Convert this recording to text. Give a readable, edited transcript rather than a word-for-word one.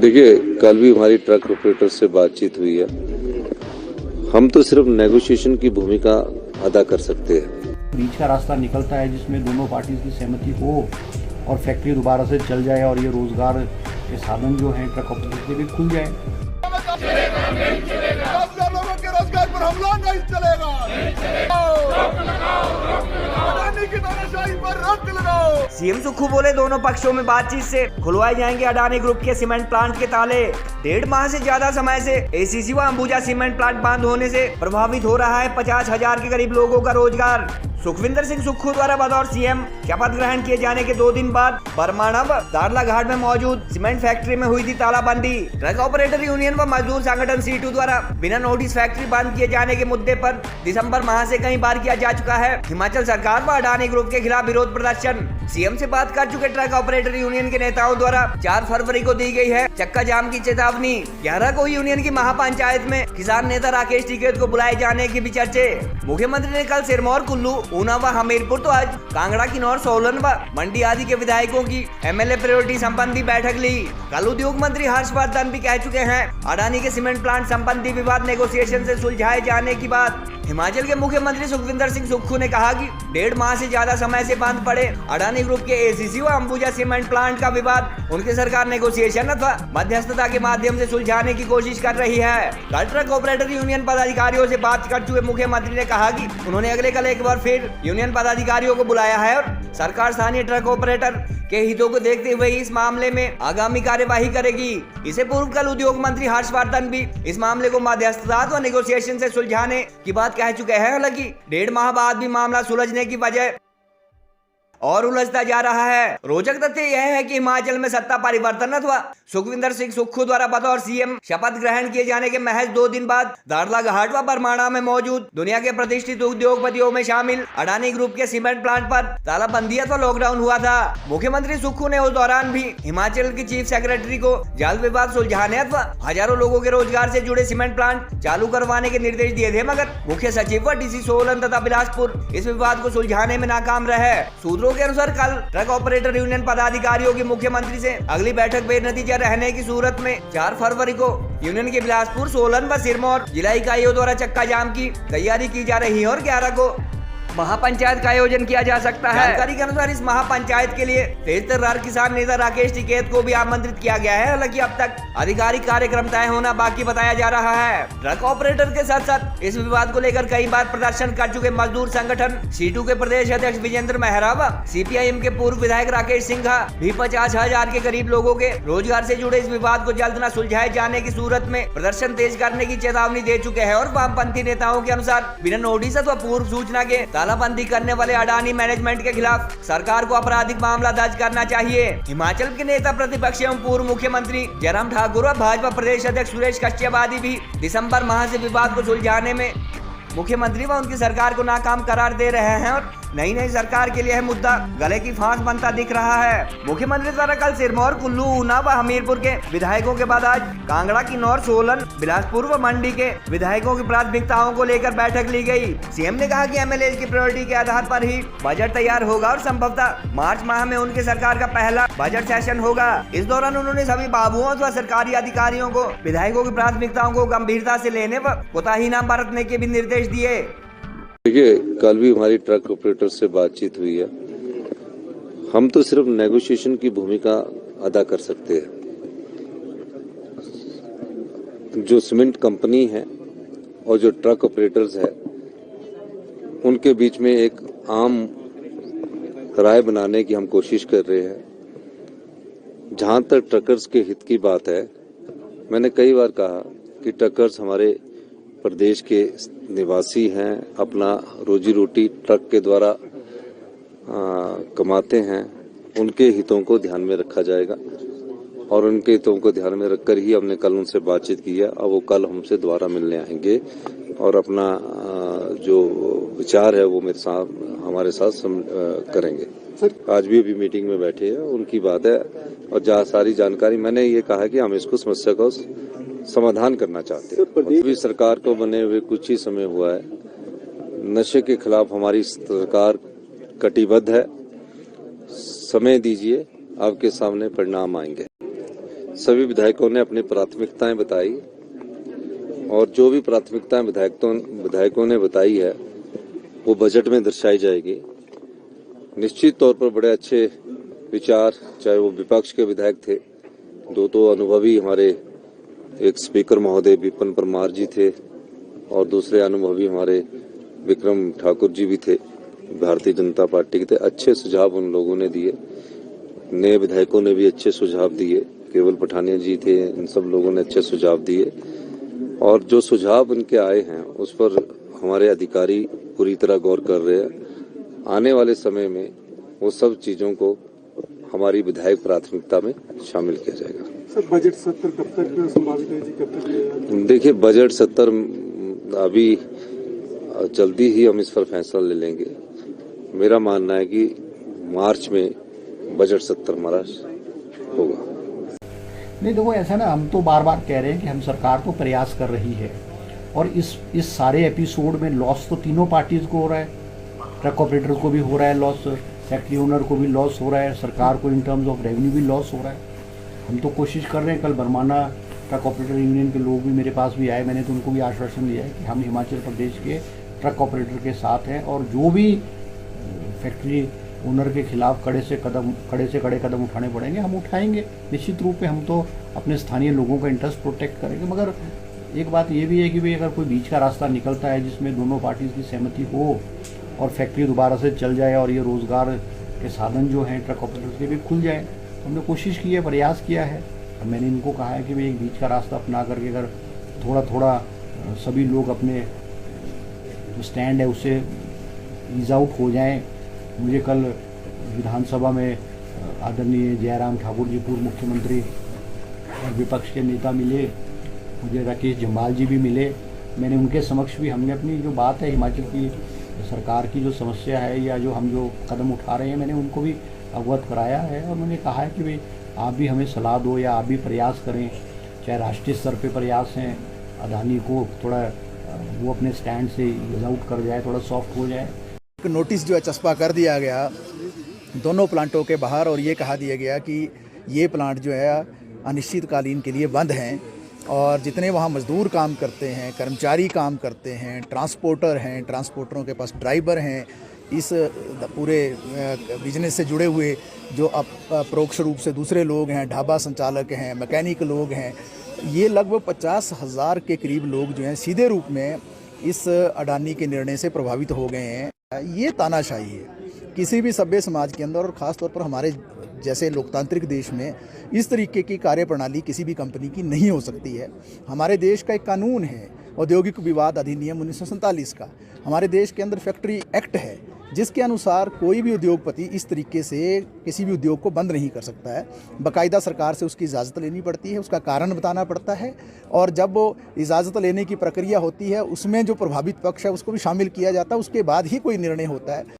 देखिए, कल भी हमारी ट्रक ऑपरेटर से बातचीत हुई है। हम तो सिर्फ नेगोशिएशन की भूमिका अदा कर सकते हैं। बीच का रास्ता निकलता है जिसमें दोनों पार्टी की सहमति हो और फैक्ट्री दोबारा से चल जाए और ये रोजगार के साधन जो हैं ट्रक ऑपरेटर के लिए खुल जाए। लोगों के रोजगार पर हमला नहीं चलेगा। सीएम सुक्खू बोले दोनों पक्षों में बातचीत से खुलवाए जाएंगे अडानी ग्रुप के सीमेंट प्लांट के ताले। 1.5 माह से ज्यादा समय से एसीसी व अंबुजा सीमेंट प्लांट बंद होने से प्रभावित हो रहा है 50,000 के करीब लोगों का रोजगार। सुखविंदर सिंह सुक्खू द्वारा बतौर सीएम शपथ ग्रहण किए जाने के 2 दिन बाद बरमाणा व दाड़ला घाट में मौजूद सीमेंट फैक्ट्री में हुई थी तालाबंदी। ट्रक ऑपरेटर यूनियन व मजदूर संगठन सीटू द्वारा बिना नोटिस फैक्ट्री बंद किए जाने के मुद्दे पर दिसंबर माह से कई बार किया जा चुका है हिमाचल सरकार व अडानी ग्रुप के खिलाफ विरोध प्रदर्शन। सीएम से बात कर चुके ट्रक ऑपरेटर यूनियन के नेताओं द्वारा 4 फरवरी को दी गई है चक्का जाम की चेतावनी। 11 को यूनियन की महापंचायत में किसान नेता राकेश टिकैत को बुलाए जाने की भी चर्चे। मुख्यमंत्री ने कल सिरमौर, कुल्लू, ऊना व हमीरपुर तो आज कांगड़ा, किन्नौर, सोलन व मंडी आदि के विधायकों की एमएलए प्रायोरिटी संबंधी बैठक ली। कल उद्योग मंत्री हर्षवर्धन भी कह चुके हैं अडानी के सीमेंट प्लांट संबंधी विवाद नेगोशिएशन से सुलझाए जाने की बात। हिमाचल के मुख्यमंत्री सुखविंदर सिंह सुक्खू ने कहा कि 1.5 माह से ज्यादा समय से बंद पड़े अडानी ग्रुप के एसीसी व अंबुजा सीमेंट प्लांट का विवाद उनकी सरकार नेगोशिएशन अथवा मध्यस्थता के माध्यम से सुलझाने की कोशिश कर रही है। कल ट्रक ऑपरेटर यूनियन पदाधिकारियों से बात कर चुके मुख्यमंत्री ने कहा कि उन्होंने अगले कल एक बार फिर यूनियन पदाधिकारियों को बुलाया है और सरकार स्थानीय ट्रक ऑपरेटर के हितों को देखते हुए इस मामले में आगामी कार्यवाही करेगी। इससे पूर्व कल उद्योग मंत्री हर्षवर्धन भी इस मामले को मध्यस्थता व नेगोशिएशन से सुलझाने की बात कह चुके हैं। हालांकि 1.5 माह बाद भी मामला सुलझने की बजाय और उलझता जा रहा है। रोचक तथ्य यह है कि हिमाचल में सत्ता परिवर्तन अथवा सुखविंदर सिंह सुक्खू द्वारा बतौर सीएम शपथ ग्रहण किए जाने के महज 2 दिन बाद दाड़ला घाट व बरमाणा में मौजूद दुनिया के प्रतिष्ठित उद्योगपतियों में शामिल अडानी ग्रुप के सीमेंट प्लांट पर तालाबंदी अथवा लॉकडाउन हुआ था। मुख्यमंत्री सुक्खू ने उस दौरान भी हिमाचल की चीफ सेक्रेटरी को जल्द विवाद सुलझाने अथवा हजारों लोगों के रोजगार से जुड़े सीमेंट प्लांट चालू करवाने के निर्देश दिए थे, मगर मुख्य सचिव व डीसी सोलन तथा बिलासपुर इस विवाद को सुलझाने में नाकाम रहे। सूत्रों के अनुसार कल ट्रक ऑपरेटर यूनियन पदाधिकारियों की मुख्यमंत्री से अगली बैठक बेनतीजा रहने की सूरत में 4 फरवरी को यूनियन के बिलासपुर, सोलन व सिरमौर जिला इकाइयों द्वारा चक्का जाम की तैयारी की जा रही है और 11 को महापंचायत का आयोजन किया जा सकता है। जानकारी के अनुसार इस महापंचायत के लिए तेज तर्रार किसान नेता राकेश टिकैत को भी आमंत्रित किया गया है। हालांकि अब तक आधिकारिक कार्यक्रम तय होना बाकी बताया जा रहा है। ट्रक ऑपरेटर के साथ साथ इस विवाद को लेकर कई बार प्रदर्शन कर चुके मजदूर संगठन सीटू के प्रदेश अध्यक्ष विजेंद्र मेहरा व सीपीआईएम के पूर्व विधायक राकेश सिंघा भी 50,000 के करीब लोगों के रोजगार से जुड़े इस विवाद को जल्द न सुलझाए जाने की सूरत में प्रदर्शन तेज करने की चेतावनी दे चुके हैं। और वामपंथी नेताओं के अनुसार बिना नोटिस अथवा पूर्व सूचना के तालाबंदी करने वाले अडानी मैनेजमेंट के खिलाफ सरकार को आपराधिक मामला दर्ज करना चाहिए। हिमाचल के नेता प्रतिपक्ष एवं पूर्व मुख्यमंत्री जयराम ठाकुर और भाजपा प्रदेश अध्यक्ष सुरेश कश्यप आदि भी दिसंबर माह से विवाद को सुलझाने में मुख्यमंत्री व उनकी सरकार को नाकाम करार दे रहे हैं और नई सरकार के लिए यह मुद्दा गले की फांस बनता दिख रहा है। मुख्यमंत्री द्वारा कल सिरमौर, कुल्लू, ऊना व हमीरपुर के विधायकों के बाद आज कांगड़ा, किन्नौर, सोलन, बिलासपुर व मंडी के विधायकों की प्राथमिकताओं को लेकर बैठक ली गई। सीएम ने कहा कि एमएलए की प्रायोरिटी के आधार पर ही बजट तैयार होगा और संभवतः मार्च माह में उनकी सरकार का पहला बजट सेशन होगा। इस दौरान उन्होंने सभी बाबुओं व सरकारी अधिकारियों को विधायकों की प्राथमिकताओं को गंभीरता से लेने व कोताही न बरतने के भी निर्देश दिए। देखिए, कल भी हमारी ट्रक ऑपरेटर से बातचीत हुई है। हम तो सिर्फ नेगोशिएशन की भूमिका अदा कर सकते हैं। जो सीमेंट कंपनी है और जो ट्रक ऑपरेटर्स है उनके बीच में एक आम राय बनाने की हम कोशिश कर रहे हैं। जहां तक ट्रकर्स के हित की बात है, मैंने कई बार कहा कि ट्रकर्स हमारे प्रदेश के निवासी हैं, अपना रोजी रोटी ट्रक के द्वारा कमाते हैं। उनके हितों को ध्यान में रखा जाएगा और उनके हितों को ध्यान में रखकर ही हमने कल उनसे बातचीत की है। अब वो कल हमसे दोबारा मिलने आएंगे और अपना जो विचार है वो हमारे साथ करेंगे। आज भी अभी मीटिंग में बैठे हैं, उनकी बात है और जहाँ सारी जानकारी मैंने ये कहा कि हम इसको समस्या को समाधान करना चाहते हैं। अभी सरकार को बने हुए कुछ ही समय हुआ है। नशे के खिलाफ हमारी सरकार कटिबद्ध है। समय दीजिए, आपके सामने परिणाम आएंगे। सभी विधायकों ने अपनी प्राथमिकताएं बताई और जो भी प्राथमिकताएं विधायकों ने बताई है वो बजट में दर्शाई जाएगी। निश्चित तौर पर बड़े अच्छे विचार, चाहे वो विपक्ष के विधायक थे, दो अनुभवी हमारे एक स्पीकर महोदय विपिन परमार जी थे और दूसरे अनुभवी हमारे विक्रम ठाकुर जी भी थे, भारतीय जनता पार्टी के थे। अच्छे सुझाव उन लोगों ने दिए, नए विधायकों ने भी अच्छे सुझाव दिए, केवल पठानिया जी थे, इन सब लोगों ने अच्छे सुझाव दिए और जो सुझाव उनके आए हैं उस पर हमारे अधिकारी पूरी तरह गौर कर रहे हैं। आने वाले समय में वो सब चीजों को हमारी विधायक प्राथमिकता में शामिल किया जाएगा। सर, बजट सत्र कब तक संभावित है जी? कब तक? देखिए, बजट सत्र अभी जल्दी ही हम इस पर फैसला ले लेंगे। मेरा मानना है कि मार्च में बजट सत्र हमारा होगा। नहीं, देखो ऐसा ना, हम तो बार बार कह रहे हैं कि हम सरकार तो प्रयास कर रही है और इस सारे एपिसोड में लॉस तो तीनों पार्टीज को हो रहा है। ट्रक ऑपरेटर को भी हो रहा है लॉस, फैक्ट्री ओनर को भी लॉस हो रहा है, सरकार को इन टर्म्स ऑफ रेवेन्यू भी लॉस हो रहा है। हम तो कोशिश कर रहे हैं। कल बरमाना ट्रक ऑपरेटर यूनियन के लोग भी मेरे पास भी आए, मैंने तो उनको भी आश्वासन दिया है कि हम हिमाचल प्रदेश के ट्रक ऑपरेटर के साथ हैं और जो भी फैक्ट्री ओनर के खिलाफ कड़े से कड़े कदम उठाने पड़ेंगे हम उठाएंगे। निश्चित रूप से हम तो अपने स्थानीय लोगों का इंटरेस्ट प्रोटेक्ट करेंगे। मगर एक बात ये भी है कि भाई अगर कोई बीच का रास्ता निकलता है जिसमें दोनों पार्टीज की सहमति हो और फैक्ट्री दोबारा से चल जाए और ये रोज़गार के साधन जो हैं ट्रक ऑपरेटर्स के भी खुल जाए, तो हमने कोशिश की है, प्रयास किया है। और मैंने इनको कहा है कि भाई एक बीच का रास्ता अपना करके अगर थोड़ा सभी लोग अपने जो स्टैंड है उससे ईज आउट हो जाएं। मुझे कल विधानसभा में आदरणीय जयराम ठाकुर जी, पूर्व मुख्यमंत्री और विपक्ष के नेता मिले, मुझे राकेश जम्वाल जी भी मिले। मैंने उनके समक्ष भी हमने अपनी जो बात है हिमाचल की सरकार की जो समस्या है या जो हम जो कदम उठा रहे हैं, मैंने उनको भी अवगत कराया है और मैंने कहा है कि भाई आप भी हमें सलाह दो या आप भी प्रयास करें, चाहे राष्ट्रीय स्तर पे प्रयास हैं, अदानी को थोड़ा वो अपने स्टैंड से ईज आउट कर जाए, थोड़ा सॉफ्ट हो जाए। नोटिस जो है चस्पा कर दिया गया दोनों प्लांटों के बाहर और ये कहा दिया गया कि ये प्लांट जो है अनिश्चितकालीन के लिए बंद हैं और जितने वहाँ मजदूर काम करते हैं, कर्मचारी काम करते हैं, ट्रांसपोर्टर हैं, ट्रांसपोर्टरों के पास ड्राइवर हैं, इस पूरे बिजनेस से जुड़े हुए जो अप्रोक्ष रूप से दूसरे लोग हैं, ढाबा संचालक हैं, मैकेनिक लोग हैं, ये लगभग 50,000 के करीब लोग जो हैं सीधे रूप में इस अडानी के निर्णय से प्रभावित हो गए हैं। ये तानाशाही है किसी भी सभ्य समाज के अंदर और ख़ास तौर पर हमारे जैसे लोकतांत्रिक देश में इस तरीके की कार्यप्रणाली किसी भी कंपनी की नहीं हो सकती है। हमारे देश का एक कानून है औद्योगिक विवाद अधिनियम 1947 का, हमारे देश के अंदर फैक्ट्री एक्ट है जिसके अनुसार कोई भी उद्योगपति इस तरीके से किसी भी उद्योग को बंद नहीं कर सकता है। बाकायदा सरकार से उसकी इजाज़त लेनी पड़ती है, उसका कारण बताना पड़ता है और जब वो इजाज़त लेने की प्रक्रिया होती है उसमें जो प्रभावित पक्ष है उसको भी शामिल किया जाता है, उसके बाद ही कोई निर्णय होता है।